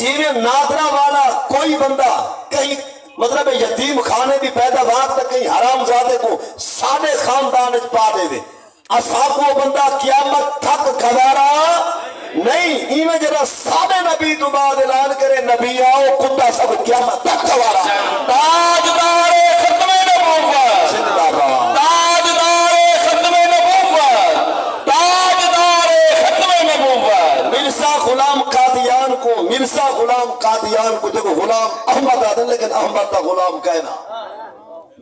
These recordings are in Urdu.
جیویں نادرا والا کوئی بندہ کہیں مطلب یتیم خانے دی پیداوار تک کہیں حرام زادے کو سارے خاندان پا دے دے اسا کو بندہ قیامت تک گوارا نہیں ایویں جڑا سارے نبی تو بعد اعلان کرے نبی آؤ کتا سب قیامت تک گوارا تاجدار ختم نبوت زندہ باد تاجدار ختم نبوت تاجدار ختم نبوت مرزا غلام قادیان کو دیکھو غلام احمد آدھن لیکن احمد تا غلام کہنا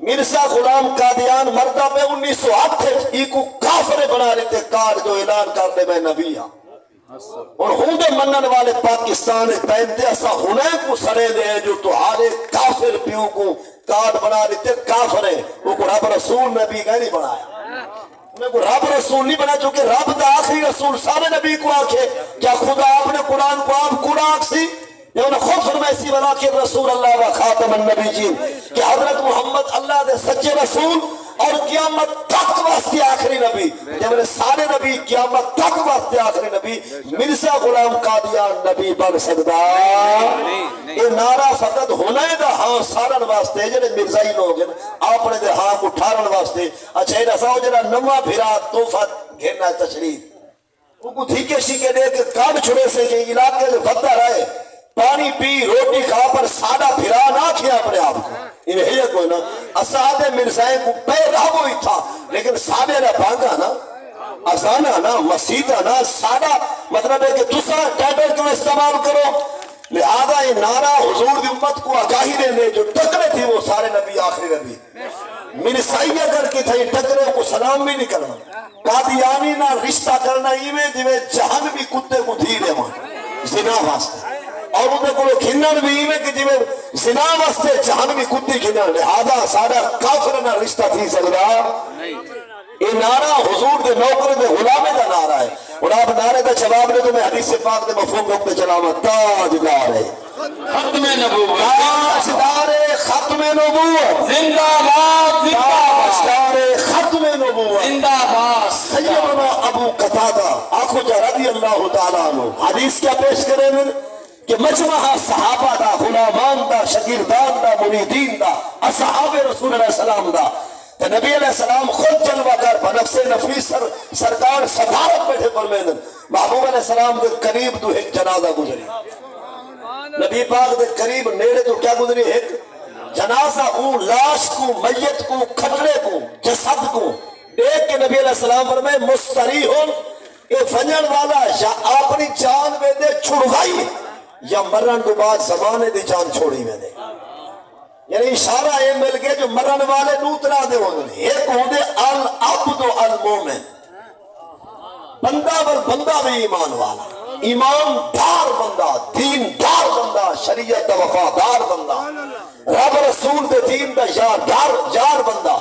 مرزا غلام قادیان مردہ پہ 1908 ایکو کافر بنا لیتے کار جو اعلان کرنے میں نبی ہاں اور ہوندے منن والے پاکستان پہنتے ایسا ہونے کو سرے دے جو تہارے کافر پیوں کو کارڈ بنا لیتے کافر ہیں وہ کو رب رسول نبی کا نہیں بنایا انہیں کو رب رسول نہیں بنا چونکہ رب دا آخری رسول سارے نبی کو آکھے کیا خدا آپ نے قرآن کو آپ قرآن آکھ یا انہیں خود فرمائیسی ولیکن رسول اللہ و خاتم النبیین کہ حضرت محمد اللہ دے سچے رسول اور قیامت تک واسطے آخری نبی جب سارے نبی قیامت تک واسطے آخری نبی مرزا غلام قادیان نبی بن سکتا یہ نعرہ فقط ہونا ہے دا ہاں سارن واسطے جنہیں مرزائی لوگ ہیں آپ نے دے ہاں کو ٹھارن واسطے اچھا یہ رساؤ جنہ نمہ بھیرا توفہ گھرنا تشریف وہ کو دھیکے شیکے دے کے کام چھڑے سے کہ علاقے سے فتح رہے پانی پی روٹی کھا پر سادہ پھرا نہ کیا اپنے آپ کو انہیں ہے کوئی نا اسعاد مرزائیں کو بے رہو ہی تھا لیکن سادے نہ بھانگا نا آسانا نا مسیدہ نا سادہ مطلب ہے کہ دوسرا ٹیبل کیوں استعمال کرو لہذا یہ نعرہ حضور دی امت کو آگاہی دینے جو ٹکرے تھی وہ سارے نبی آخری نبی مرزائیہ کر کے تھے ٹکرے کو سلام بھی نہیں کرنا قادیانی نہ رشتہ کرنا ایویں جویں جہن بھی کتے کو دھی دے وہاں زنا واسطے اور انہیں کو کھنن بھی ایویں کہ جویں زنا واسطے جہن بھی کتے کھنن لہذا سارا کافر نہ رشتہ تھی سکتا یہ نعرہ حضور دے نوکر دے غلامے دا نعرہ ہے اور آپ نعرے دا جواب دے تو میں حدیث پاک دے مفہوم رکھتے چلاما تاجدار ختم نبوت تاجدار ختم نبوت زندہ باد تاجدار ختم نبوت زندہ باد سیدنا ابو قتادہ آنکھوں جا رضی اللہ تعالیٰ عنہ حدیث کیا پیش کریں میں کہ مجمع صحابہ دا غلامان دا شاگردان دا مریدین دا اصحاب رسول اللہ علیہ السلام دا نبی علیہ السلام خود جلوہ کر بنفس نفیس سرکار صدارت بیٹھے فرمیدن محبوب علیہ السلام دے قریب تو ایک جنازہ گزری نبی پاک دے قریب نیڑے تو کیا گزری ایک جنازہ اون لاش کو میت کو کھٹڑے کو جسد کو دیکھ کے نبی علیہ السلام فرمائے مستریحن اے فنجن والا یا اپنی جان میں دے چھڑوائی یا مرن تو بعد زمانے دی جان چھوڑی میں دے یعنی اشارہ یہ مل گئے جو مرن والے نوترا دے ہونے ایک ہونے العبد المومن بندہ بل بندہ بھی ایمان والا ایمان دار بندہ دین دار بندہ شریعت دا وفادار بندہ رب رسول دے دین دا یار بندہ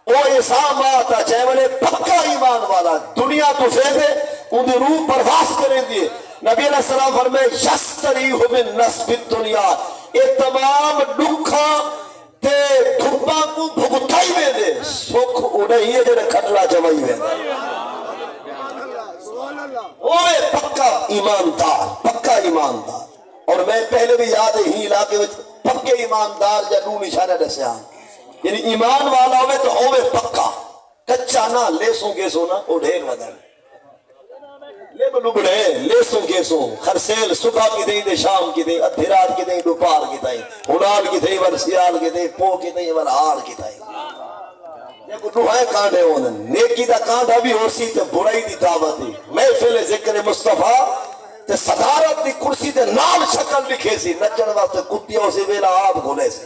او اسام آتا چاہے والے پکا ایمان والا دنیا تو فیدے ان دی روح پرواز کریں دیئے نبی علیہ السلام فرمائے یستریح من نصب الدنیا یہ تمام دکھا تے دھپا کو بھگتائی میں دے سکھ اڑائی ہے جنہیں کھٹلا جوائی میں دے اوے پکا ایماندار اور میں پہلے بھی یاد ہی علاقے میں پکے ایماندار یا نو نشانہ دسیا یعنی ایمان والا ہوئے تو اوے پکا کچا نہ لیسوں گیسوں نہ او ڈھیر ودن لے بلوبڑے لیسوں گیسوں خرسیل صبح کی دیں دے شام کی دیں ادھی رات کی دیں دوپہر کی دیں ہنال کی دیں ورسیال کی دیں پو کی دیں ورہار کی دیں یہ کو روحائے کانڈے ہونے نیکی دا کانڈا بھی ہو سی تے برائی دی دعوت دی محفل ذکر مصطفیٰ تے صدارت دی کرسی تے نال شکل لکھے سی نچن واسطے کتیوں سے ویلا آپ گھولے سی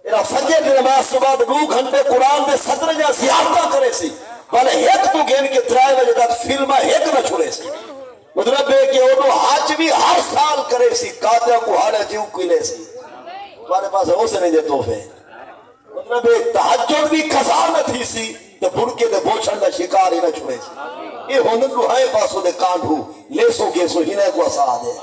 ایرا فجر دی نماز صبح 2 گھنٹے قرآن دے صدر جا زیارتہ کرے سی والے ایک تو گین کے 3 بجے تک فلمہ ایک نہ چھوڑے سی مطلب ہے کہ انہوں حج بھی ہر سال کرے سی قادہ کو ہارے جیو کوئی لے سی تمہارے پاس ہو سے نہیں دے توفے مطلب ہے تحجد بھی قضا نہ تھی سی تو بڑکے دے بوچھن دا شکار ہی نہ چھوڑے سی یہ ہونن رو ہائے پاسوں دے کانڈھو لیسوں گیسوں ہی نہ کو اساد ہے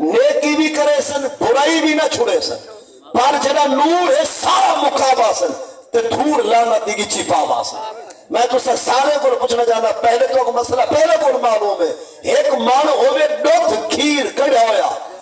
نیکی بھی کرے سن برائی بھی نہ چھوڑے سن پر جنا نور ہے سارا مقابہ سن تے دھور لانا دیگی چھپا باسن میں تو سارے کو پوچھنا جانا پہلے تو مسئلہ پہلے کو معلوم ہے ایک مان ہوئے ڈوت کھیر کڑا ہویا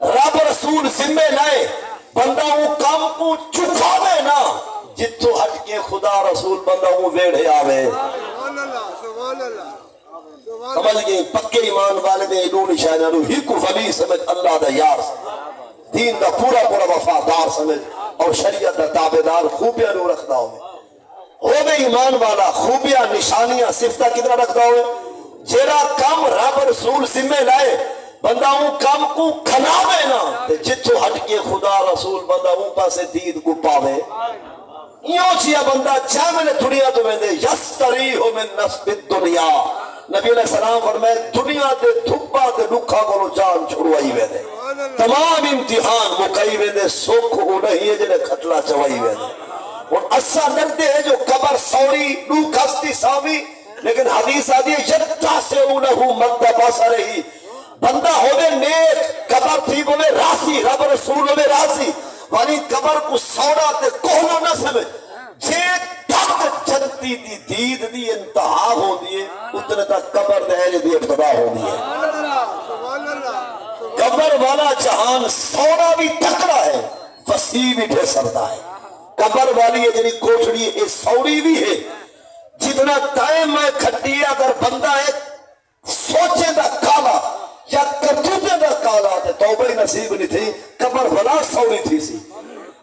رب رسول ذمے لائے بندہ وہ کام کو چکاوے نا جتوں ہٹ کے خدا رسول بندہ وہ ویڑے آوے. سمجھ گئے پکے ایمان والے دے دو نشانہ رو ہی کو ولی سمجھ اللہ دا یار سمجھ دین دا پورا پورا وفادار سمجھ اور شریعت دا تابعدار خوبیاں رو رکھتا ہوئے بے ایمان والا خوبیاں نشانیاں صفتہ کتنا رکھتا ہوئے جیرا کام رب رسول ذمہ لائے بندہ وہ کام کو کھناوے نا جتوں ہٹ کے خدا رسول بندہ وہ پاسے دید کو پاوے یوں چیا بندہ چاہ میں نے دنیا تو میں دے یستریح من نصب الدنیا نبی علیہ السلام فرمائے دنیا دے دھپا دے لکھا کو جان چھڑوائی وے دے تمام امتحان مکئی وے دے سوکھ ہو نہیں ہے جنہیں کھٹلا چوائی وے دے اور اسا نردے ہیں جو قبر سوری لوک ہستی سامی لیکن حدیث آدھی ہے یدتا سے اونہو مدبا سرہی بندہ ہوئے نیک قبر تھی ہوئے راسی رب رسول ہوئے راسی وانی قبر کو سوڑا تے کوہنو نہ سمجھ جے تک جنتی دی دید دی انتہا ہو دیئے اتنے تک قبر دہلے دی ابتدا ہو دیئے قبر والا جہان سوڑا بھی تکڑا ہے وسیع بھی بے سردہ ہے قبر والی ہے جنہی کوٹڑی ہے سوڑی بھی ہے جتنا ٹائم میں کھٹی اگر بندہ ہے سوچے دا کالا یا کرتوتے دا کالا تے توبہ نصیب نہیں تھی قبر والا سوڑی تھی سی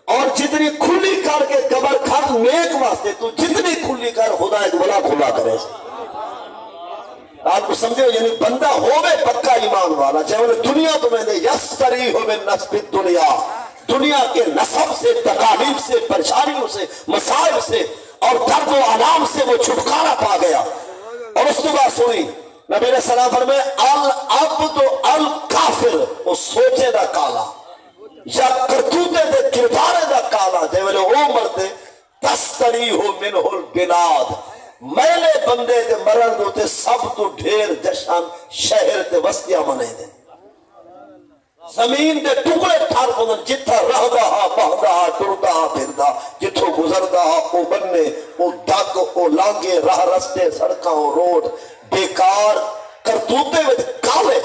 اور جتنی کھلی کر کے قبر کھٹ نیک واسطے تو جتنی کھلی کر خدا ایک بلا کھلا کرے آپ کو سمجھے یعنی بندہ ہوئے پکا ایمان والا چاہے دنیا تمہیں دے یستریح من نصب الدنیا دنیا کے نصب سے تکالیف سے پریشانیوں سے مسائل سے اور درد و آلام سے وہ چھٹکارا پا گیا اور اس کے بعد سنی نبی علیہ السلام فرمائے العبد الکافر وہ سوچے دا کالا یا کرتوتے دے کردارے دا کالا دے ویلے او مردے تستریح منہ البلاد میلے بندے دے مرن دوتے سب تو ڈھیر جشن شہر دے وسطیاں منے دے زمین دے ٹکڑے ٹھار پندن جتھا رہ دا بہ دا ٹر دا پھر دا جتھو گزر دا او بننے او ڈاک او لانگے راہ رستے سڑکاں او روڈ بیکار کرتوتے وچ کالے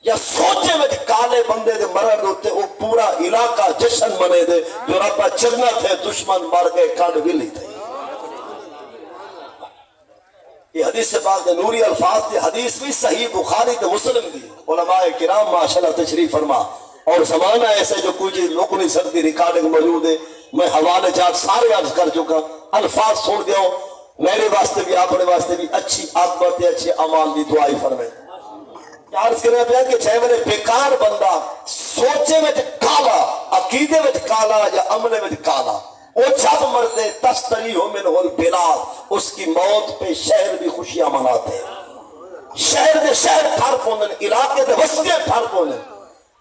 یا سوچے وچ کالے بندے دے مرن ہوتے وہ پورا علاقہ جشن منے دے جو ربا چرنا تھے دشمن مار گئے کانڈ ویلی تھے یہ حدیث پاک دے نوری الفاظ دے حدیث بھی صحیح بخاری دے مسلم دی علماء کرام ماشاءاللہ تشریف فرما اور زمانہ ایسے جو کوئی چیز لوگ نہیں سکتی ریکارڈنگ موجود ہے میں حوالے جات سارے عرض کر چکا الفاظ چھوڑ دیا ہوں میرے واسطے بھی اپنے واسطے بھی اچھی عاقبت اچھے اعمال دی دعائی فرمائے عرض کرنے پہ کہ چاہے میرے بیکار بندہ سوچے میں کالا عقیدے میں کالا یا عملے میں کالا وہ جب مردے تستریح منہ البلاد اس کی موت پہ شہر بھی خوشیاں مناتے ہیں شہر دے شہر ٹھار پوندن علاقے دے وسطے ٹھار پوندن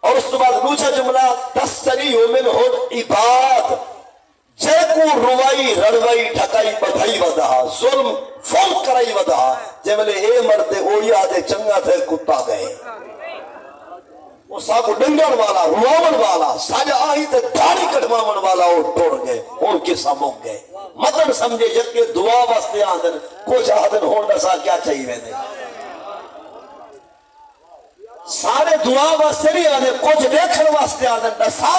اور اس کے بعد دوسرا جملہ تستریح منہ العباد جے کو روائی رڑوائی ٹھکائی بدھائی ودہا ظلم فون کرائی ودہا جے ملے اے مردے او یادے چنگا تھے کتا گئے وہ ساکو ڈنگر والا رواون والا ساجا آہی تے دھاری کٹواون والا وہ ٹوڑ گئے ان کے ساموک گئے مطلب سمجھے جب کہ دعا واسطے آدھن کچھ آدھن ہونڈا سا کیا چاہیے ویدے سارے دعا واسطے نہیں آدھن کچھ دیکھن واسطے آدھن نسا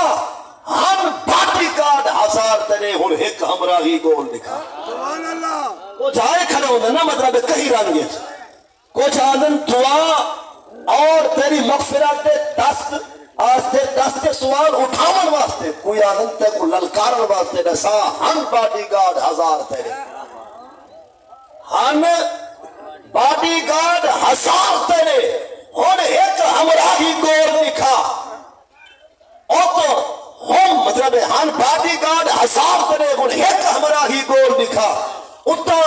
ہم باٹی کارڈ ہزار تنے ہن ایک ہمراہی گول دکھا کچھ آئے کھڑے ہوندے نا مطلب کہیں رنگے کچھ آدھن دعا اور تیری مغفرت دست سوال اٹھاون واسطے کوئی آدھن تے کو للکارن واسطے نسا ہم باٹی کارڈ ہزار تیرے ہم باٹی کارڈ ہزار تیرے ہن ایک ہمراہی گول دکھا او تو ہم مطلب ہم باٹی کارڈ ہزار تیرے ہن ایک ہمراہی گول دکھا اتا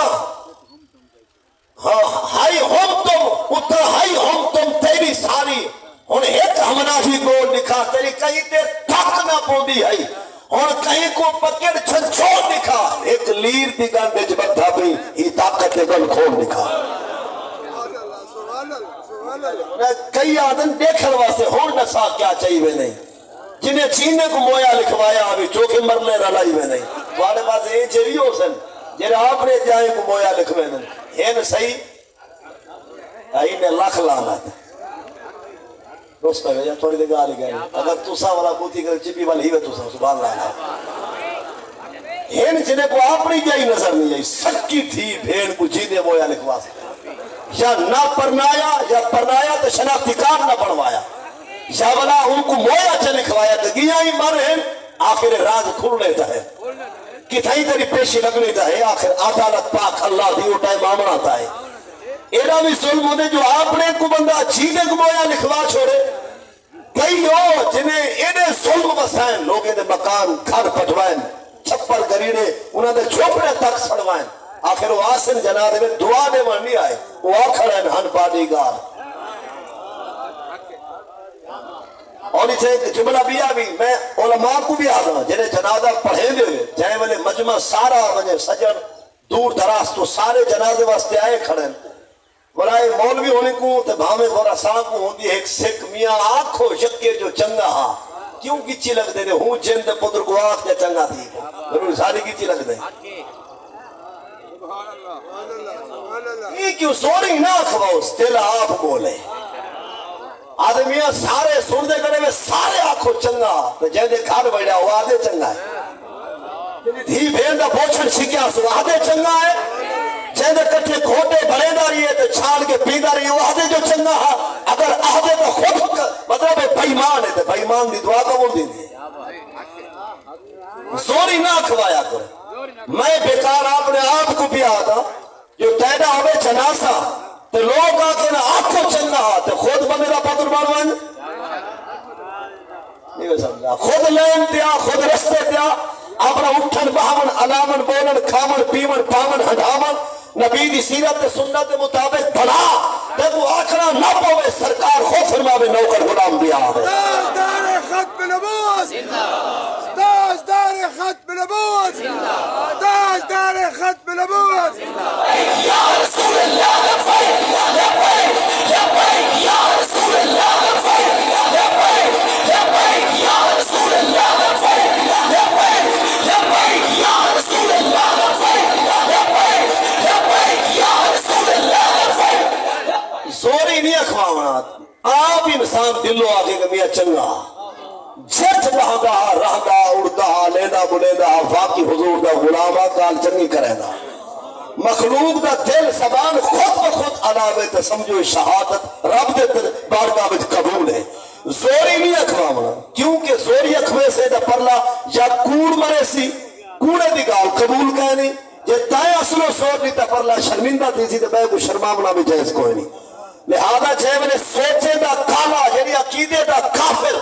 ہائی ہم تم تیری ساری ہن ایک ہمراہی گول دکھا تیری کہیں تے تھک نہ پوندی ہے اور کہیں کو پکڑ چھچو دکھا ایک لیر دی گانڈے جبتھا بھی ہی طاقت گل کھول دکھا کئی آدم دیکھن واسطے ہون نسا کیا چاہیے نہیں جنہیں چینے کو مویا لکھوایا ابھی چوکے مرنے رلائی میں نہیں تمہارے پاس یہ چیوی ہو سن جنہیں آپ نے جائیں کو مویا لکھوے نہیں ہے نا صحیح آئی نے لاکھ لانا اس پہ یا تھوڑی دے گالی گئے اگر تسا والا بوتی کر چپی والی ہی وے تسا سبحان اللہ ہین جنہیں کو اپنی جائی نظر نہیں جائی سکی تھی بھین کو جیدے مویا لکھوا سکتا یا نہ پرنایا یا پرنایا تو شناختی کارڈ نہ پڑھوایا یا والا ان کو مویا چا لکھوایا تو گیا ہی مر ہیں آخر راز کھل لیتا ہے کتھائی تری پیشی لگ لیتا ہے آخر عدالت پاک اللہ دیو ٹائم آمن آتا ہے ایڈا بھی ظلم ہوتے جو آپ نے کو بندہ جیدے کو مویا لکھوا چھوڑے کئی ہو جنہیں ایڈے ظلم بسائیں لوگ ایڈے مکان گھر پٹوائیں چھپر گریڑے انہوں نے جھوپڑے تک سڑوائیں آخر وہ آسن جنادے میں دعا دے نہیں آئے وہ آکھڑ ہیں ہن پاڑی گار اور اسے جملہ بھی آبی میں علماء کو بھی آدھا جنہیں جنازہ پڑھے دے ہوئے جائے والے مجمع سارا وجہ سجن دور دراز تو سارے جنازے واسطے آئے کھڑے برائے مولوی ہونے کو تے بھامے غورا صاحب کو ہوندی ایک سکھ میاں آنکھو شکے جو چنگا ہاں کیوں کچھی لگ دے ہوں جن دے پدر کو آنکھ جا چنگا تھی ضرور ساری کچھی لگ دے یہ کیوں سوری نہ کھواؤ تیلا آپ بولے آدمیاں سارے سن دے کرے میں سارے آنکھو چنگا تو جن دے گھر بڑھا ہوا آدھے چنگا ہے دھی بھین دا بوچھن شکیا سو آدھے چنگا ہے جن دے کٹھے کھوٹے بڑے داری ہے تو چھال کے پی داری ہے وہ آدھے جو چنگا ہے اگر آدھے تو خود مطلب ہے بھائیمان ہے تو بھائیمان دی دعا قبول دی دی سوری نہ کھوایا کرے میں بیکار آپ نے آپ کو بھی آتا جو تیدہ ہوئے جناسا تو لوگ آکے نا آنکھو چنگا تو خود بندے دا پتر باروان نہیں سمجھا خود لین دیا خود رستے دیا اپنا اٹھن بہمن علامن بولن کھامن پیمن پامن ہڈامن نبی دی سیرت سنت مطابق بنا دیکھو آکھنا نہ پوے سرکار خود فرماوے نوکر غلام بھی آوے تاجدار ختم نبوت تاجدار ختم نبوت تاجدار ختم نبوت یا رسول اللہ لبیک لبیک لبیک یا رسول اللہ لبیک لبیک لبیک یا رسول اللہ لبیک لبیک لبیک یا رسول اللہ لبیک لبیک لبیک یا رسول اللہ لبیک زوری نہیں اخوانا آپ انسان دلو آگے کہ میاں چنگا جت رہدا رہدا اڑدا لینا بلینا واقعی حضور دا غلامہ کال چنگی کرے دا مخلوق دا دل زبان خود بخود علاوے تے سمجھو شہادت رب دے بارگاہ وچ قبول ہے زوری نہیں اکھواونا کیونکہ زوری اکھوے سے دا پرلا یا کوڑ مرے سی کوڑے دی گال قبول کہنی یہ تائیں اصل و سور نہیں تا پرلا شرمندہ تھی سی تے بے کو شرمامنا بھی جائز کوئی نہیں لہذا جائے میں نے سوچے دا کالا یعنی عقیدے دا کافر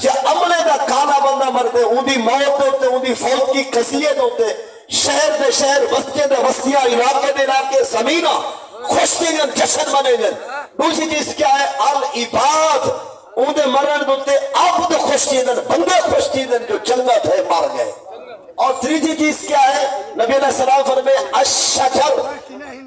یا عملے دا کالا بندہ مردے ان دی موت ہوتے ان دی فوت کی قصیت ہوتے شہر دے شہر بستے دے بستیاں علاقے دے علاقے زمینہ خوش دیگن جشن منے گن دوسری چیز کیا ہے العباد ان دے مرن دوتے عبد خوش دیگن بندے خوش دیگن جو چنگا تھے مار گئے اور تیسری چیز کیا ہے نبی علیہ السلام فرمائے الشجر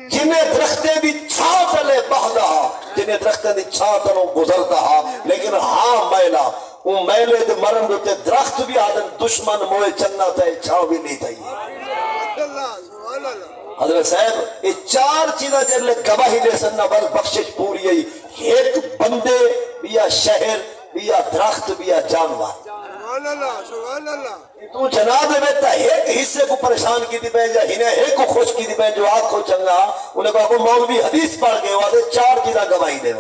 جنہیں درختے دی چھاں تلے بہدا جنہیں درختے دی چھاں تلوں گزرتا لیکن ہاں میلا وہ میلے دے مرن دوتے درخت بھی آدم دشمن موئے چننا تھا چھاں بھی نہیں تھا حضرت صاحب یہ چار چیزیں جن لے گواہی لے سننا بل بخشش پوری ہے ایک بندے بیا شہر بیا درخت بیا جانور سبحان اللہ تو جناب میں تا ایک حصے کو پریشان کی دی بین یا ہنے ایک کو خوش کی دی بین جو آگ کو چنگا انہیں کہا کہ مولوی حدیث پڑھ گئے وہاں دے چار چیزیں گواہی دے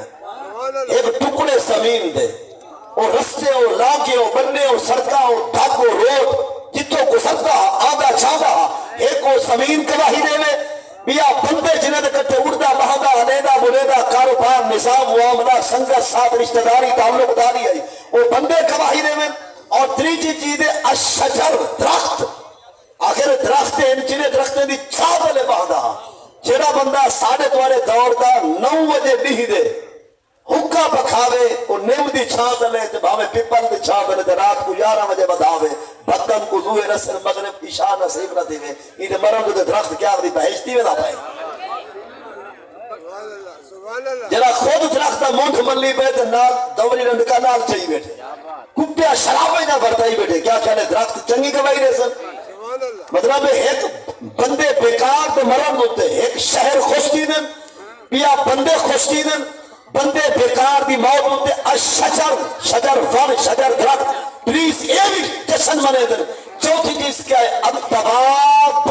ایک ٹکڑے زمین دے اور رستے اور لاگے اور بننے اور سڑکاں اور ڈھاک اور روڈ جتوں کو سڑکا آدھا چھاگا ایک کو زمین گواہی دے میں بیا بندے جنہیں دے کتے اڑدا بہادا علیدہ بلیدہ کاروبار نظام معاملہ سنگت ساتھ رشتہ داری تعلق داری ہے وہ بندے گواہی دے میں اور تیسری چیز ہے الشجر درخت آخر درخت جنہیں درخت دی چھاں لے بہدا جڑا بندہ ساڑھے توارے دوڑ دا 9 بجے نہیں دے حکا بکھاوے اور نیم دی چھاں دلے تے بھاوے پیپل دی چھاں دلے تے رات کو 11 بجے بدھاوے بدن کو زوئے رسل مغرب عشاء نصیب نہ دیوے یہ مرن دے درخت کیا دی بہشتی میں نہ پائے جڑا خود درخت مونٹ ملی پہ تے نال دوری رنڈکا نال چاہی بیٹھے کپیا شرابیں نہ برتائی بیٹھے کیا چاہنے درخت چنگی گواہی دے سن مطلب ایک بندے بیکار تے مرن ہوتے ایک شہر خوش دیدن بیا بندے خوش دیدن بندے بیکار دی موت ہوتے شجر ون شجر درخت پلیز یہ بھی جشن منے دن چوتھی چیز کیا ہے الدباب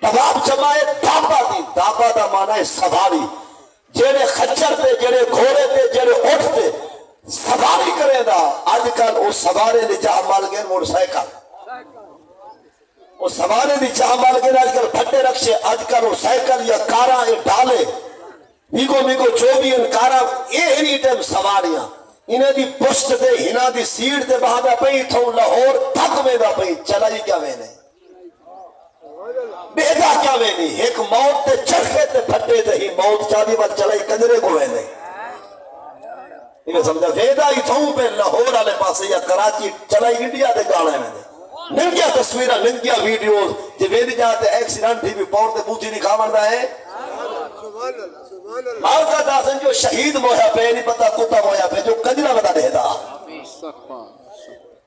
دباب جمائے دابا دی دابا دا مانا ہے سواری جیڑے خچر تے جیڑے گھوڑے تے جیڑے اٹھ تے سواری کرے دا آج کل وہ سوارے دی جہاں مال گئے موٹر سائیکل وہ سوارے دی جہاں مال گئے آج کل پھٹے رکشے آج کل وہ سائیکل یا کاراں یہ ڈالے میگو جو بھی ان کاراں یہ ہی ٹائم سواریاں انہیں دی پشت دے ہنا دی سیڑ دے بہا دا پئی تھو لاہور تھک میں دا پئی چلائی کیا میں نے بیدا کیا میں نہیں ایک موت تے چرخے تے پھٹے تے ہی موت چاہدی بات چلائی کنجرے کو میں نہیں انہیں سمجھا بیدا ہی تھوں پہ لاہور آلے پاسے یا کراچی چلائی انڈیا دے گانے میں نے ننگیا تصویرہ ننگیا ویڈیوز جو بیدی جاتے ایکسیڈنٹ تھی بھی پور تے بوچی نہیں کھامندہ ہے مال کا داسن جو شہید مویا پہ نہیں پتا کتا مویا پہ جو کنجرہ بتا دے دا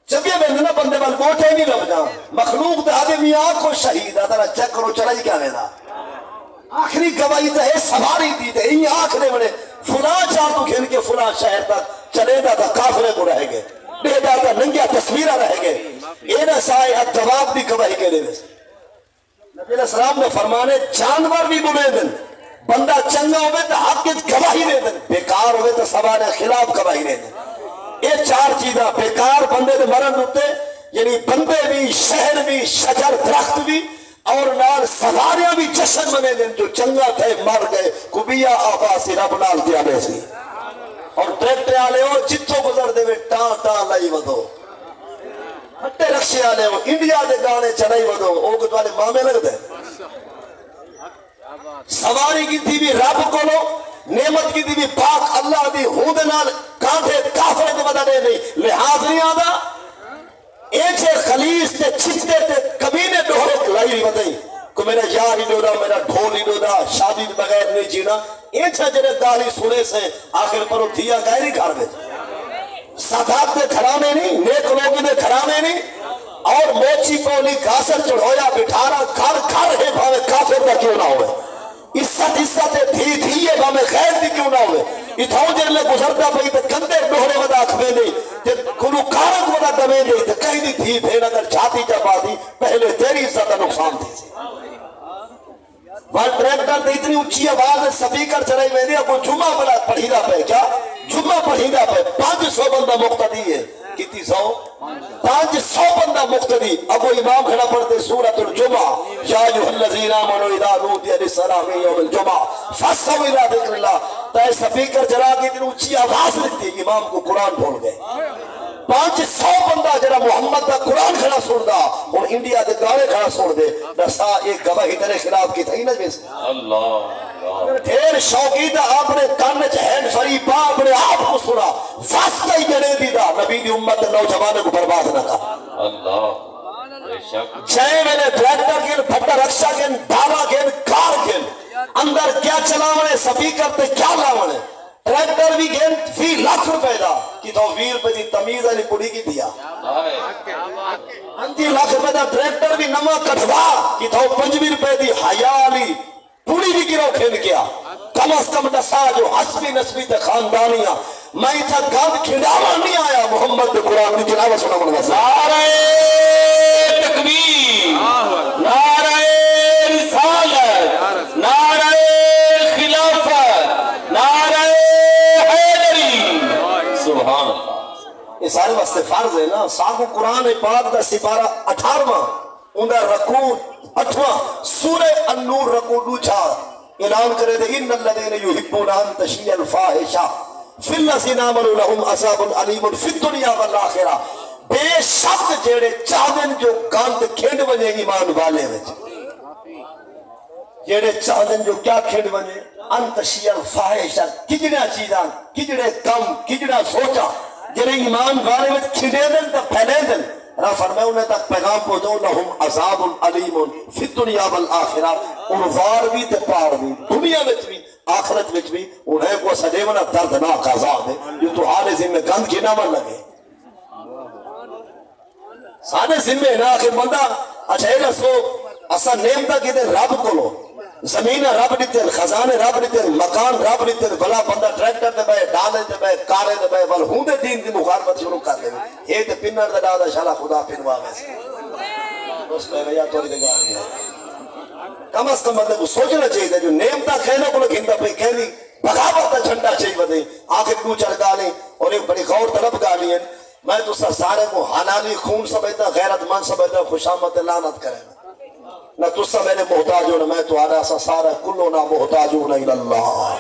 جب یہ بندنا بندے وال موٹے نہیں لب جا مخلوق دے آدھے میاں کو شہید آدھا چیک کرو چلائی کیا میں دا آخری گواہی تے سواری دی تے یہ آخرے بڑے فلاں چاہ تو گھن کے فلاں شہر تک چلے دا تا کافرے کو رہ گئے بے دا تا ننگیا تصویرہ رہ گئے یہ نہ سائے اتواب بھی گواہی کے لئے نبی علیہ السلام نے فرمانے جانور بھی بنے دن بندہ چنگا ہوئے تو حق کی گواہی دے دن بیکار ہوئے تو سوارے خلاف گواہی دے دن یہ چار چیزاں بیکار بندے دے مرن ہوتے یعنی بندے بھی شہر بھی شجر درخت بھی اور نال سواریاں بھی جشن منے دن جو چنگا تھے مر گئے کبیا آباسی رب نال دیا بے سی اور ٹریکٹر آلے ہو جتوں گزر دے میں ٹان لائی ودو ہٹے رکشے آلے ہو انڈیا دے گانے چلائی ودو او کچھ والے مامے لگ دے سواری کی تھی بھی رب کو لو نعمت کی تھی بھی پاک اللہ دی ہود نال کانٹے کافرے دے بدا دے نہیں لحاظ نہیں آدھا ایچے خلیص تے چھتے تے کمینے ڈھورے لائی بھی بدائی کو میرا یار ہی ڈوڑا میرا ڈھول ہی ڈوڑا شادی بغیر نہیں جینا ایچے جنہیں داری سنے سے آخر پر دیا گئے نہیں کھار دے ساتھات دے کھرانے نہیں نیک لوگی دے کھرانے نہیں اور موچی پولی گاسر چڑھویا بٹھارا گھر ہے بھاوے کافر دا کیوں نہ ہوئے عزت تھی ہے بھاوے خیر دی کیوں نہ ہوئے اتھاؤں جن لے گزرتا پہی تے کندے ڈوہرے ودا اکھوے نہیں تے کنو کارک ودا دمے نہیں تے کہیں دی تھی بھین اگر جاتی جب آدھی پہلے تیری عزت نقصان تھی وہاں ٹریکٹر تے اتنی اچھی آواز سپیکر چلائی میں دیا کوئی جمعہ بلا پڑھی دا پہ کیا جمعہ پڑھی دا پہ 500 بندہ مقتدی ہے کتنی 500 بندہ مقتدی اب وہ امام کھڑا پڑھتے سورۃ الجمعہ یا ایھا الذین آمنوا اذا نودی للصلاۃ من یوم الجمعہ فاسعوا الی ذکر اللہ تو سپیکر چلا کے اتنی اونچی آواز رکھتی امام کو قرآن بھول گئے 500 بندہ جڑا محمد دا قرآن کھڑا سن دا اور انڈیا دے گانے کھڑا سن دے نسا ایک گواہی تیرے خلاف کی تھی نا جیسے اللہ ڈھیر شوقی دا آپ نے کان چ ہینڈ فری پا اپنے آپ کو سنا واسطہ ہی جڑے دی دا نبی دی امت نوجوانوں کو برباد نہ کر اللہ چھے میں ٹریکٹر کے پھٹا رکشا کے دھاوا کے کار کے اندر کیا چلاونے سپیکر تے کیا لاونے ٹریکٹر بھی گئن فی لاکھ روپے دا کی تو 20 روپے دی تمیز علی پڑی کی دیا 5 لاکھ روپے دا ٹریکٹر بھی نما کٹھوا کی تو 5 روپے دی حیالی پوری بھی گرو کھین کیا کم از کم نسا جو حسبی نسبی تے خاندانیاں میں تھا گاند کھڑاوا نہیں آیا محمد دے قرآن دی تلاوہ سنا منگا نعرہ تکبیر نعرہ رسالت نعرہ خلافت نعرہ حیدری سبحان اللہ یہ سارے واسطے فرض ہے نا ساکو قرآن پاک دا سپارہ 18واں اندر رکوع 8واں سورہ النور رکوع 2 اعلان کرے دے ان الذین یحبون ان تشیع الفاحشہ فی الذین آمنوا لهم عذاب علیم فی الدنیا والآخرہ بے شک جڑے چاہدن جو گند کھیڈ ونے ایمان والے وچ جڑے چاہدن جو کیا کھیڈ ونے ان تشیع الفاحشہ کجڑا چیزاں کجڑے کم کجڑا سوچا جڑے ایمان والے وچ کھیڈے دن تے پھیلے دن رہا فرمائے انہیں تک پیغام پہنچو لہم عذاب علیم فی الدنیا والآخرہ ان وار بھی تے پار بھی دنیا وچ بھی آخرت وچ بھی انہیں کو سجیونا دردناک عذاب ہے جو تو حال ذمہ گند کی نہ من لگے سانے ذمہ نا کہ بندہ اچھا ایلا سو اسا نعمتہ کی دے رب کو لو زمین رب دیتے خزانے رب دیتے مکان رب دیتے بلا بندہ ٹریکٹر دے بے ڈالے دے بے کارے دے بے بل ہوں دے دین دی مخالفت شروع کر دے یہ تے پنر دے ڈالا شالا خدا پنوا ویسے اس پہ گیا توڑی دے گا رہی ہے کم از کم مطلب سوچنا چاہیے جو نعمتہ کہنا کو گھنٹا پہ کہنی بغاوت کا جھنڈا چاہیے بدے آخر کو چڑھ گالیں اور ایک بڑی غور طلب گالی ہیں میں تو سارے کو حلالی خون سمجھتا غیرت مند سمجھتا خوشامت لعنت کرے نہ تسا میرے محتاج ہونا میں تو آرہا سا سارا کلو نہ محتاج ہونا اللہ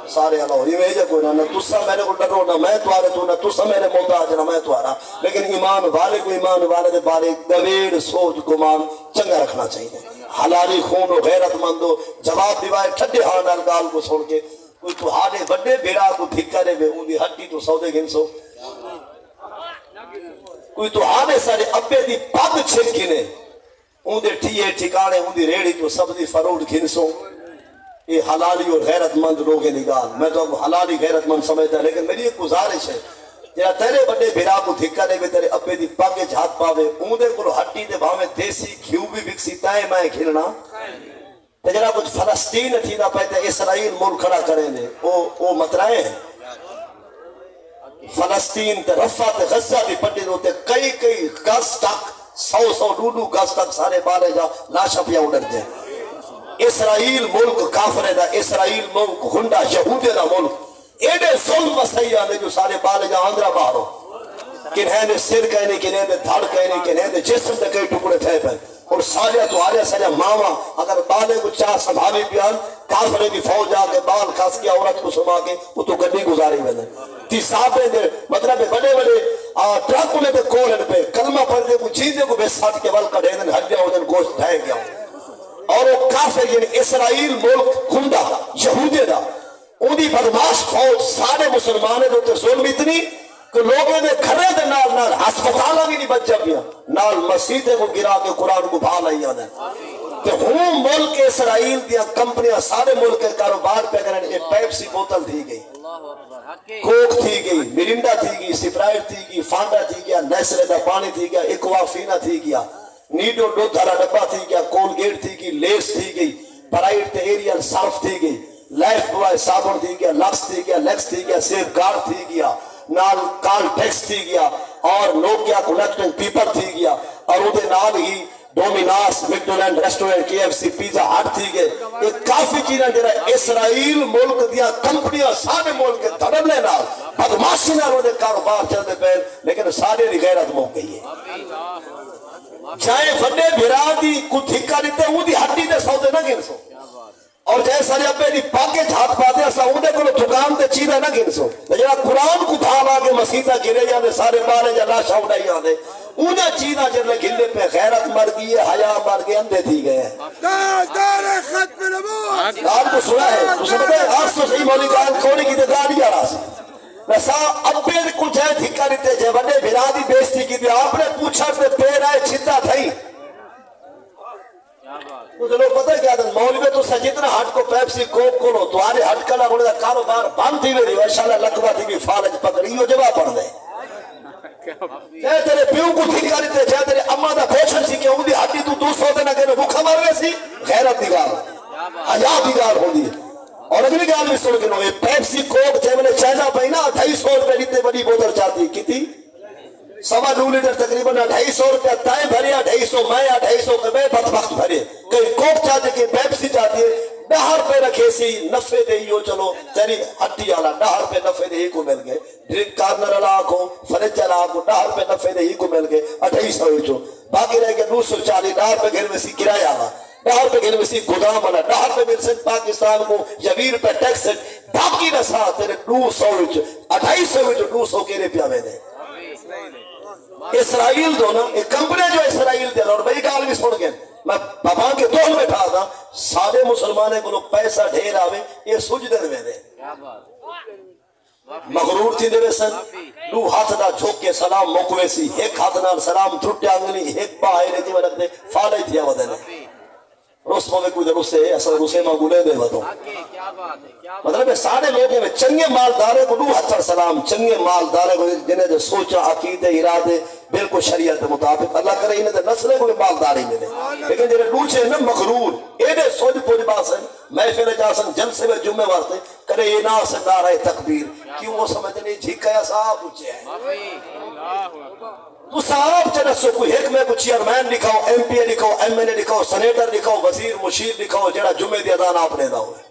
سارے اللہ یہ وجہ کوئی نہ تسا میرے کو ڈرو نہ میں تو آرہا تو نہ تسا میرے محتاج نہ میں تو آرہا لیکن ایمان والے دے بارے دویر سوچ گمان چنگا رکھنا چاہیے حلالی خون و غیرت مند ہو جواب دیوائے ٹھڈے ہاں گال کو چھوڑ کے کوئی تو ہاڑے بڑے بیڑا کو دھکرے بے ان دی ہٹی تو سودے گھنسو کوئی تو ہاڑے سارے ابے دی پگ چھکنے ان دے ٹھیے ٹھکانے ان دی ریڑی تو سب دی فروڑ گھنسو یہ حلالی اور غیرت مند لوگ نگال میں تو حلالی غیرت مند سمجھتا ہے لیکن میری ایک گزارش ہے تیرا تیرے بڑے بھیرا کو دھکرے بے تیرے ابے دی پگ جھات پاوے ان دے کو ہٹی دے بھاوے دیسی گھیو بھی بکسی تائیں میں کھلنا تجرا کچھ فلسطین تھی نہ پہتے اسرائیل ملک کھڑا کریں دے وہ مطرائیں ہیں فلسطین تے رفع تے غزہ دی پٹی روتے کئی گز تک 100 ڈوڈو گز تک سارے بارے جا لاشا پیا اڑر دے اسرائیل ملک کافرے دا اسرائیل ملک گھنڈا یہودے دا ملک ایڈے ظلم وسیعہ نے جو سارے بارے جا آندرہ باہرو کنہیں نے سر کہنے کنہیں نے دھڑ کہنے کنہیں نے جسم دے کئی ٹکڑے تھے پہ اور سالیہ تو آلیہ سالیہ ماما اگر بالے کو چاہ سنبھالی بیان کافرے کی فوج آگے بال کھاس کی عورت کو سما کے وہ تو گڈی گزاری میں نے تی صاحبے دے مطلب بڑے ٹرک میں دے کولن پہ کلمہ پڑھنے کو چیزیں کو بے ساتھ کے ول کڑے دن ہڈیا ہو دن گوشت ڈھائے گیا اور وہ کافر یعنی اسرائیل ملک گھنڈا یہودے دا اندھی بدماش فوج سارے مسلمانے دو تے ظلم اتنی کہ لوگوں نے کھڑے دے نال ہسپتالہ بھی نہیں بچ جب نال مسیحے کو گرا کے قرآن کو بھا لئی آنے کہ ہوں ملک اسرائیل دیا کمپنیاں سارے ملک کے کاروبار پہ کرنے ایک پیپسی بوتل تھی گئی کوک تھی گئی مرنڈا تھی گئی سپرائٹ تھی گئی فانڈا تھی گیا نیسلے دا پانی تھی گیا ایکوافینا تھی گیا نیڈو دو دھارا ڈبا تھی گیا کولگیٹ تھی گئی لیس تھی گئی برائٹ تے ایریل صرف تھی گئی لائف بوائے صابن تھی گیا لکس تھی گیا لیکس تھی گیا سیف گارڈ تھی گیا نال کال ٹیکس تھی گیا اور نوکیا کنیکٹنگ پیپر تھی گیا اور وہ دے نال ہی ڈومیناس میکڈونلڈ ریسٹورنٹ کے ایف سی پیزا ہٹ تھی گئے یہ کافی چیزیں جرا اسرائیل ملک دیا کمپنیاں سارے ملک کے دھڑلے نال بدماشی نال وہ دے کاروبار چلتے پہن لیکن سارے دی غیرت موک گئی ہے چاہے بڑے بھرا دی کو دھکا دیتے وہ دی ہٹی دے سودے نہ گن سو اور جائے سارے اپنے دی پاکے جھات پاتے ہیں ساؤندے کو دکان تے چیزیں نہ گن سو لیکن قرآن کو بھال آگے مسیحہ گرے جاندے سارے بارے جا لاشا اڑائی آندے انہیں چیزیں جب گھلے پہ غیرت مر گئی ہے حیا مر گئے اندھے تھی گئے ہیں تاجدار ختم نبوت آپ کو سنا ہے تو سمجھے آج تو صحیح مولی گال کھوڑی کی دے گاڑی آ رہا سی ویسا ابے کو جائے دھکا دیتے جائے بڑے بھرادی بیستی کی دے آپ نے پوچھا تے پیر آئے چھتا تھئی مجھے لوگ پتہ کیا دن مولوی تو سجدنا ہٹ کو پیپسی کوک کھولو تو آرے ہٹ کلا گوڑے دا کاروبار بند تھی ویری ویشالہ لکبہ تھی بھی فالج پکڑی یہ جواب پڑھ دے چاہے تیرے پیو کو دھکا دیتے چاہے تیرے اممہ دا پوچھن سی کہ اندھی ہٹی تو 200 دینا کہ بھوکھا مر گئے سی غیرت دیگار حیا دیگار ہو دی اور اگلی گال بھی سن کے نو یہ پیپسی کوک چاہے میں نے چاہنا پہی نا 250 روپے لیتے بڑی بوتل چاہتی کتی 2.5 لیٹر تقریباً 250 روپے تائیں بھرے 250 میں 250 کے میں بدبخت بھرے کئی کوک چاہتے کہ پیپسی چاہتی ہے 10 روپے رکھے سی نفے دے ہی ہو چلو تیری ہٹی آلا 10 روپے نفے دے ہی کو مل گئے ڈرنک کارنر علاق ہو فرج علاق ہو 10 روپے نفے دے ہی کو مل گئے 250 ہوئی جو باقی رہ گئے 240 10 روپے گھر میں سی کرایہ آلا 10 روپے گھر میں سی گودام آلا 10 روپے مل سن پاکستان کو 20 روپے ٹیکس سن باقی رسا تیرے 200 ہوئی جو 250 ہوئی جو 200 کے روپیہ میں دے اسرائیل دو نا ایک کمپنی جو اسرائیل دے اور بھئی گال بھی سن گئے میں بابا کے دول میں تھا تھا سارے مسلمانے کو پیسہ ڈھیر آوے یہ سجدن میں دے مغرور تھی دے سن دو ہاتھ دا جھوک کے سلام موکوے سی ایک ہاتھ نال سلام تھٹے آنگنی ایک باہر رہتی میں رکھ دے فالے تھی آوہ دینے رسموں میں کوئی در اسے اصل رسے ماں گلے دے بتوں مطلب سارے لوگوں میں چنگے مالدارے کو دو ہتھر سلام چنگے مالدارے کو جنہیں جو سوچا عقیدے ارادے بالکل شریعت مطابق اللہ کرے انہیں دے نسلے کو مالداری ملے لیکن جنہیں دوچے نا مغرور ایڈے سوج پوج باسن محفل جاسن جلسے میں جمعے واسطے کرے اینا سے نعرہ تکبیر کیوں وہ سمجھنے جھکایا صاحب اچھے ہیں تو صاحب چلے سو کوئی حکمے کو چیئرمین لکھاؤ ایم پی اے لکھاؤ ایم ایل اے لکھاؤ سینیٹر لکھاؤ وزیر مشیر لکھاؤ جڑا جمعے دی اذان آپ نے دا ہوئے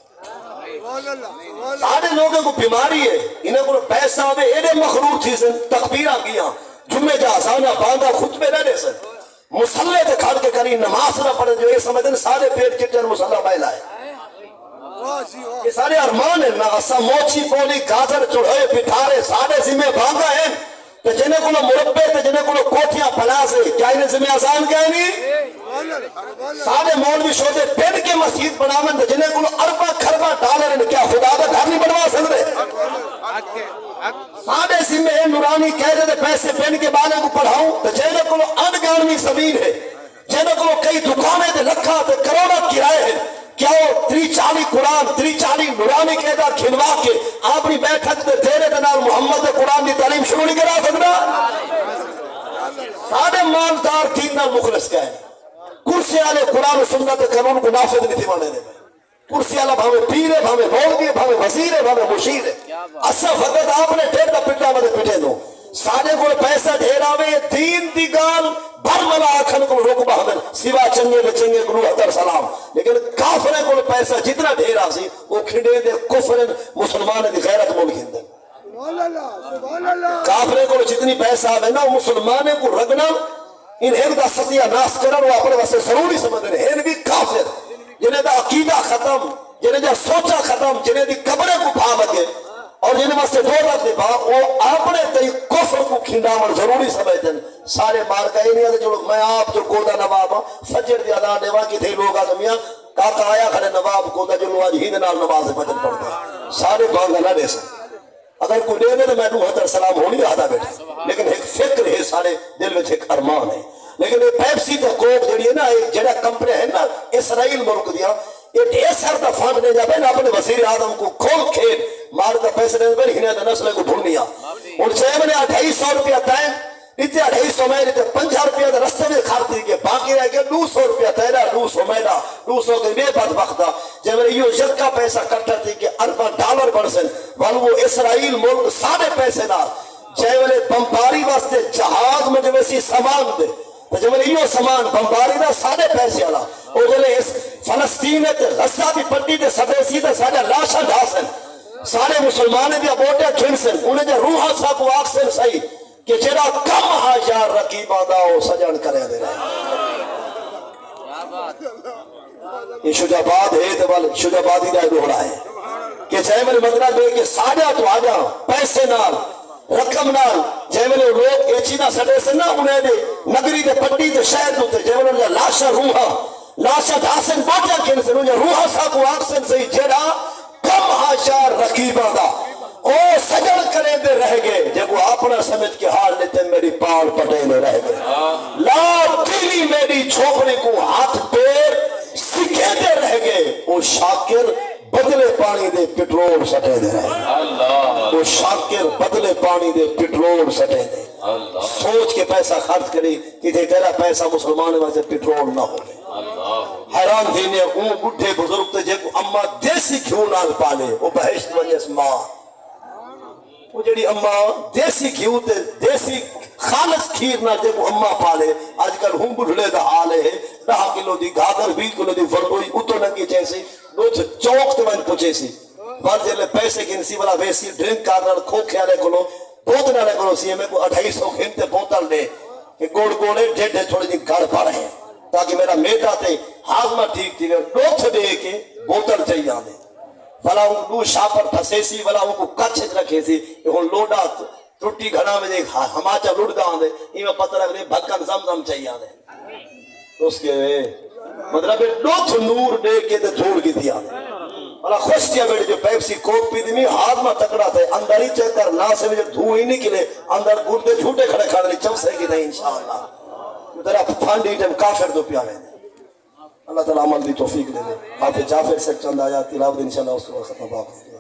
سارے لوگوں کو بیماری ہے انہیں کو پیسہ آوے ایڈے مخروط تھی سن تکبیرہ کیا جمعے جا آسانہ باندھا خطبے نہ دے سن مسلح دے کھڑ کے کری نماز نہ پڑھے جو یہ سمجھیں سارے پیٹ چٹر مسلح بائلہ ہے یہ سارے ارمان ہیں نا اسا موچی پولی گازر چڑھوئے پٹھارے سارے ذمہ بھانگا ہیں تو جنہیں کو مربے تو جنہیں کو کوٹیاں پلا سے کیا انہیں ذمہ آسان کہے نہیں سارے مولوی شودے پین کے مسجد بنامن تو جنہیں کو اربا کھربا ڈالر کیا خدا کا گھر نہیں بنوا سکتے سارے ذمہ نورانی کہہ دے پیسے پین کے بالے کو پڑھاؤں تو جنہیں کو انگانوی زمین ہے جنہیں کو کئی دکانے دے لکھا تے کروڑا کرائے ہیں کیا وہ 30-40 قرآن 30-40 نورانی قیدہ کھنوا کے اپنی بیٹھک دے تیرے دنال محمد قرآن دی تعلیم شروع نہیں کرا سکتا سارے مالدار تین نال مخلص کہیں کرسی آلے قرآن و سنت قانون کو نافذ نہیں تھی مانے دے کرسی آلہ بھاوے پیرے بھاوے مولوی بھاوے وزیرے بھاوے مشیرے اسا فقط آپ نے ٹھیکا پٹا مدے پٹے دو سارے کو پیسہ ڈھیراوے دین دی گال بھر ملا آکھن کو روک بہدن سوا چنگے بچنگے گروہ حضر سلام لیکن کافرے کو پیسہ جتنا ڈھیرا سی وہ کھڑے دے کفر مسلمان دی غیرت مول کھندے کافرے کو جتنی پیسہ آوے نا مسلمانے کو رگنا ان ایک دا ستیہ ناس کرن وہ اپنے واسے ضروری سمجھنے ہیں بھی کافر جنہیں دا عقیدہ ختم جنہیں دا سوچا ختم جنہیں دی قبرے کو بھا لگے اور جنہیں واسطے دو رکھ دے با وہ اپنے تی کفر کو کھنڈامر ضروری سمجھتے ہیں سارے مار کا ہی نہیں آتے جو لوگ میں آپ جو کودا نواب فجر دی ادا دیوا کی تھی لوگ آدمیاں کاکا آیا کھڑے نواب کودا جو لوگ آج ہی نال نماز فجر پڑھتے ہیں سارے بانگا نہ دے سکتے اگر کوئی دے دے تو میں نوح حضر سلام ہونی آدھا بیٹھا لیکن ایک فکر ہے سارے دل میں ایک ارمان ہے لیکن یہ پیپسی تو کوک جڑی ہے نا ایک جڑا کمپنی ہے نا اسرائیل ملک دیا یہ ڈھیر سر دا فنڈ دے جاتے نا اپنے وزیر اعظم کو کھول کھیل مار دا پیسے دے بڑی ہنے دا نسلے کو ڈھونڈیا اور چاہے میں نے 250 روپیہ تائیں اتنے 250 میں نے 50 روپیہ دا رستے میں کھارتی کے باقی رہ گیا 200 روپیہ تیرا 200 میرا 200 کے بے بد وقتا جب میں نے یہ یکا پیسہ کٹا تھی کہ $40 بڑھسن وال وہ اسرائیل ملک سارے پیسے دا چاہے میں نے بمباری واسطے جہاز میں جو ویسی سامان دے جب میں نے یہ سامان بمباری دا سارے پیسے آلا اور جو اس فلسطین تے غزہ بھی پٹی تے سبے سیدھے سارے لاشا ڈھاسن سارے مسلمانے بھی ابوٹے کھنسن انہیں جو روحا سا کو آکسن صحیح کہ جڑا کم ہاشار رقیبہ دا وہ سجن کرے دے رہے یہ شجاباد ہے تو بل شجابادی دا دوڑا ہے کہ چاہے میں نے مطلب دے کہ ساڑھا تو آجا پیسے نال رقم نال جے میں لوگ ایچینا سٹے سے نہ انہیں دے نگری دے پٹی دے شہر دوتے جے میں لاشا روحا لاشا دھاسن باٹیا کن سے انہیں روحا سا کو آکسن سے جڑا کم ہاشار رقیبہ دا او سجن کریں دے رہ گئے جب وہ اپنا سمجھ کے حال لیتے میری پاڑ پٹے میں رہ گئے لا تیلی میری چھوپنے کو ہاتھ پیر سکھے دے رہ گئے وہ شاکر بدلے پانی دے پٹرول سٹے دے رہے وہ شاکر بدلے پانی دے پٹرول سٹے دے سوچ کے پیسہ خرچ کرے کہ تیرا پیسہ مسلمان میں سے پٹرول نہ ہو حیران دینے اون بڑھے بزرگ تے جے کو اما دیسی گھیوں نال پالے وہ بہشت وجہ سے ماں وہ جڑی اما دیسی گھیوں تے دیسی خالص کھیر نہ جے کو اما پالے آج کل ہوں بڑھلے دا حال ہے 10 کلو دی گادر 20 کلو دی فرگوئی اتو ننگی جیسی دوچ چوک تے ون پوچھے سی بار جلے پیسے گنسی والا ویسی ڈرنک کارنر کھوکھے آلے کلو بوتن آلے کلو سی ہمیں کو 250 گھنٹے بوتل دے کہ گوڑ گوڑے ڈھے چھوڑے دی گھر پا رہے ہیں تاکہ میرا میٹا تے ہاضمہ ٹھیک تھی ڈوتھ دے کے بوتل چاہیے آنے والا ان دو شاپر پھسے سی والا ان کو کچھ رکھے سی ان لوڈا ٹوٹی گھڑا میں دیکھ ہماچا لوٹ دا آنے ایمیں پتہ رکھ دے بھکن زمزم چاہیے آنے اس کے مطلب ڈوتھ نور دے کے دے دھوڑ کی دیا آنے والا خوش کیا بیٹے جو پیپسی کوک پی دی میں ہاضمہ تکڑا تھے اندر ہی چیک کر نا سے مجھے دھو ہی نہیں کلے اندر گھوڑ دے جھوٹے کھڑے کھڑے چپ سے کی نہیں انشاءاللہ تیرا پھانڈی ٹیم کافر دو پیا میں اللہ تعالیٰ عمل دی توفیق دے دے حافظ جعفر سے چند آیات تلاوت انشاءاللہ اس کو ختم باقی